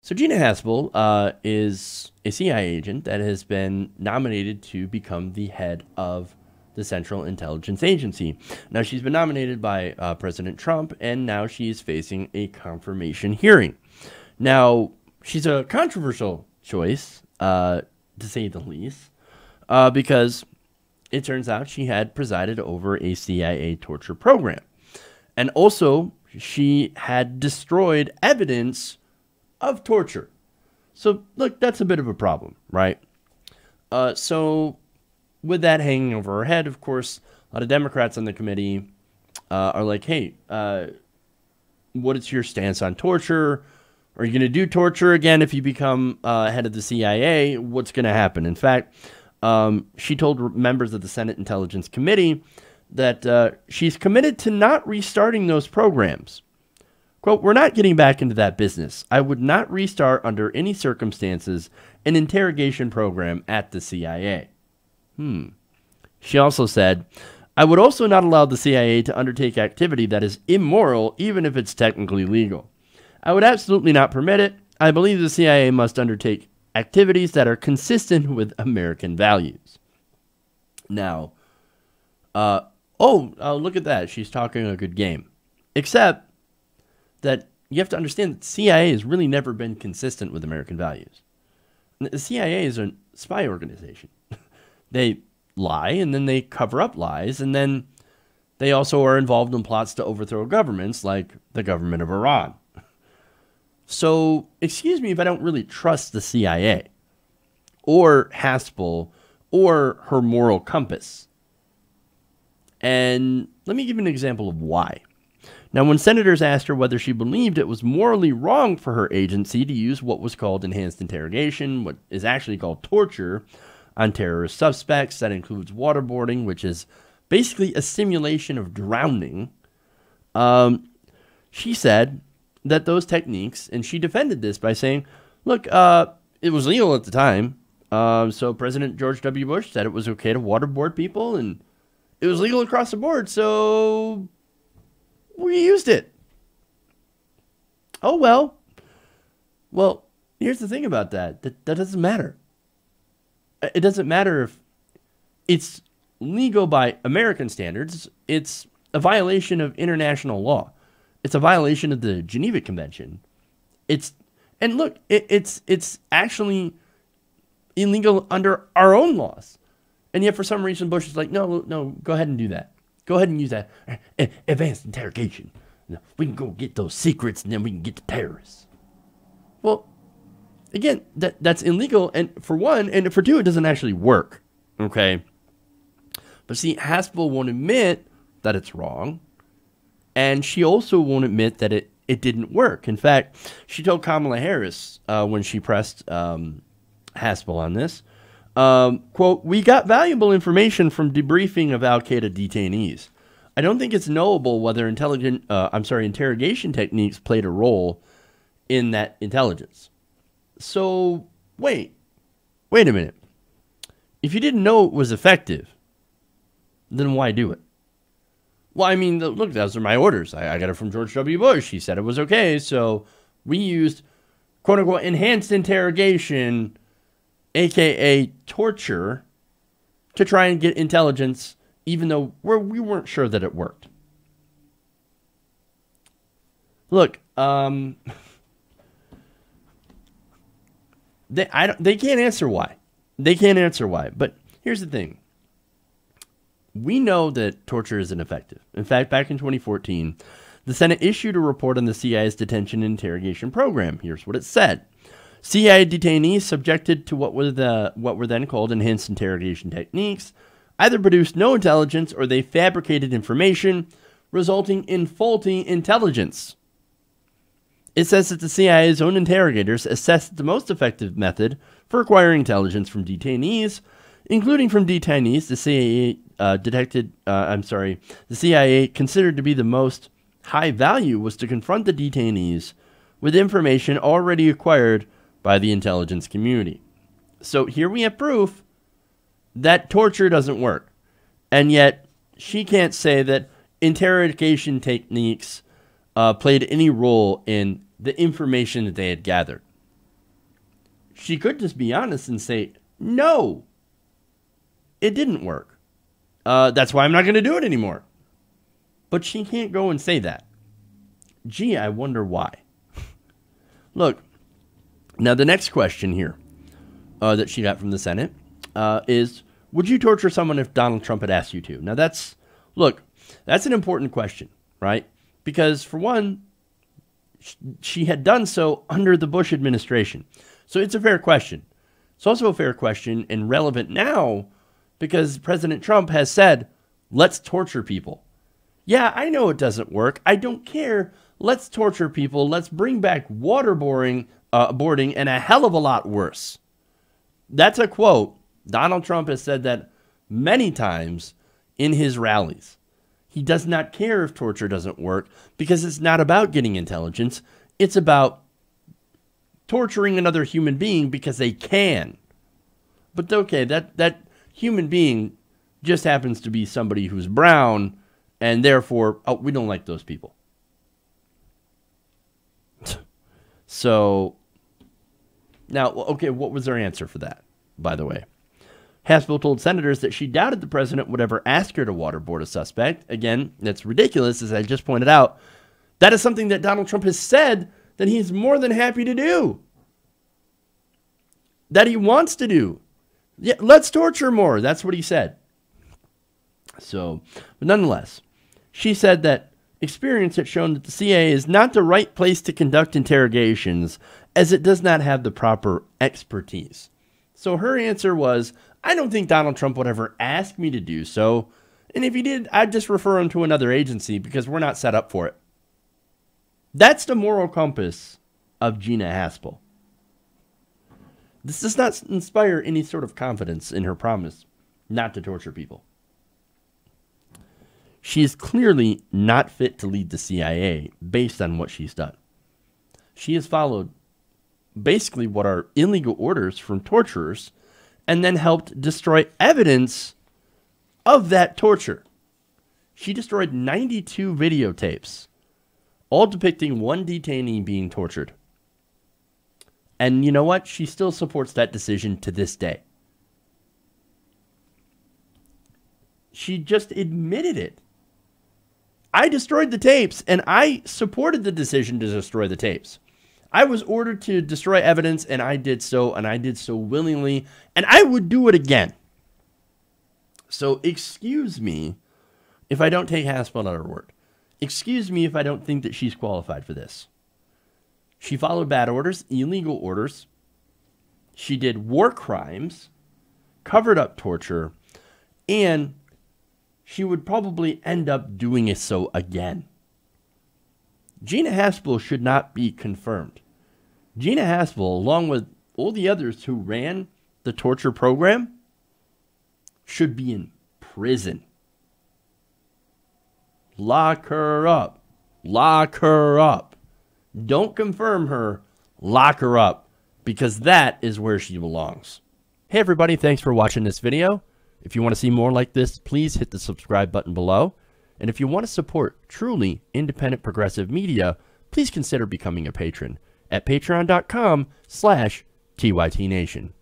So Gina Haspel is a CIA agent that has been nominated to become the head of the Central Intelligence Agency. Now, she's been nominated by President Trump, and now she's facing a confirmation hearing. Now, she's a controversial choice, to say the least, because it turns out she had presided over a CIA torture program. And also, she had destroyed evidence of torture. So, look, that's a bit of a problem, right? So, with that hanging over her head, of course, a lot of Democrats on the committee are like, hey, what is your stance on torture? Are you going to do torture again if you become head of the CIA? What's going to happen? In fact, she told members of the Senate Intelligence Committee that she's committed to not restarting those programs. Quote, we're not getting back into that business. I would not restart under any circumstances an interrogation program at the CIA. She also said, I would also not allow the CIA to undertake activity that is immoral, even if it's technically legal. I would absolutely not permit it. I believe the CIA must undertake activities that are consistent with American values. Now, look at that. She's talking a good game. Except that you have to understand that the CIA has really never been consistent with American values. The CIA is a spy organization. They lie, and then they cover up lies, and then they also are involved in plots to overthrow governments like the government of Iran. So, excuse me if I don't really trust the CIA or Haspel or her moral compass. And let me give you an example of why. Now, when senators asked her whether she believed it was morally wrong for her agency to use what was called enhanced interrogation, what is actually called torture, on terrorist suspects, that includes waterboarding, which is basically a simulation of drowning, she said that those techniques, and she defended this by saying, look, it was legal at the time. So President George W. Bush said it was okay to waterboard people, and it was legal across the board, so we used it. Oh, well. Well, here's the thing about that. That doesn't matter. It doesn't matter if it's legal by American standards. It's a violation of international law. It's a violation of the Geneva Convention. It's actually illegal under our own laws. And yet for some reason Bush is like, no, go ahead and do that. Go ahead and use that advanced interrogation. We can go get those secrets, and then we can get the terrorists. Well, again, that's illegal, and for one, and for two, it doesn't actually work, okay? But see, Haspel won't admit that it's wrong, and she also won't admit that it didn't work. In fact, she told Kamala Harris when she pressed Haspel on this, quote, we got valuable information from debriefing of al-Qaeda detainees. I don't think it's knowable whether interrogation techniques played a role in that intelligence. So, wait a minute. If you didn't know it was effective, then why do it? Well, I mean, look, those are my orders. I got it from George W. Bush. He said it was okay, so we used, quote-unquote, enhanced interrogation, a.k.a. torture, to try and get intelligence, even though we weren't sure that it worked. Look, They can't answer why. They can't answer why. But here's the thing. We know that torture isn't effective. In fact, back in 2014, the Senate issued a report on the CIA's detention and interrogation program. Here's what it said. CIA detainees subjected to what were then called enhanced interrogation techniques either produced no intelligence or they fabricated information, resulting in faulty intelligence. It says that the CIA's own interrogators assessed the most effective method for acquiring intelligence from detainees, including from detainees the CIA considered to be the most high value was to confront the detainees with information already acquired by the intelligence community. So here we have proof that torture doesn't work. And yet she can't say that interrogation techniques played any role in the information that they had gathered. She could just be honest and say, no, it didn't work. That's why I'm not going to do it anymore. But she can't go and say that. Gee, I wonder why. Look, now the next question here that she got from the Senate is, would you torture someone if Donald Trump had asked you to? Now that's an important question, right? Because for one, she had done so under the Bush administration. So it's a fair question. It's also a fair question and relevant now because President Trump has said, let's torture people. Yeah, I know it doesn't work. I don't care. Let's torture people. Let's bring back waterboarding and a hell of a lot worse. That's a quote. Donald Trump has said that many times in his rallies. He does not care if torture doesn't work because it's not about getting intelligence. It's about torturing another human being because they can. But okay, that human being just happens to be somebody who's brown and therefore, we don't like those people. So, now, okay, what was their answer for that, by the way? Haspel told senators that she doubted the president would ever ask her to waterboard a suspect. Again, that's ridiculous, as I just pointed out. That is something that Donald Trump has said that he's more than happy to do. That he wants to do. Yeah, let's torture more. That's what he said. So, but nonetheless, she said that experience had shown that the CIA is not the right place to conduct interrogations as it does not have the proper expertise. So her answer was, I don't think Donald Trump would ever ask me to do so. And if he did, I'd just refer him to another agency because we're not set up for it. That's the moral compass of Gina Haspel. This does not inspire any sort of confidence in her promise not to torture people. She is clearly not fit to lead the CIA based on what she's done. She has followed basically what are illegal orders from torturers and then helped destroy evidence of that torture. She destroyed 92 videotapes, all depicting one detainee being tortured. And you know what? She still supports that decision to this day. She just admitted it. I destroyed the tapes, and I supported the decision to destroy the tapes. I was ordered to destroy evidence, and I did so willingly, and I would do it again. So excuse me if I don't take Haspel at her word. Excuse me if I don't think that she's qualified for this. She followed bad orders, illegal orders. She did war crimes, covered up torture, and she would probably end up doing it so again. Gina Haspel should not be confirmed. Gina Haspel, along with all the others who ran the torture program, should be in prison. Lock her up. Lock her up. Don't confirm her. Lock her up, because that is where she belongs. Hey everybody, thanks for watching this video. If you want to see more like this, please hit the subscribe button below. And if you want to support truly independent progressive media, please consider becoming a patron at patreon.com/TYTNation.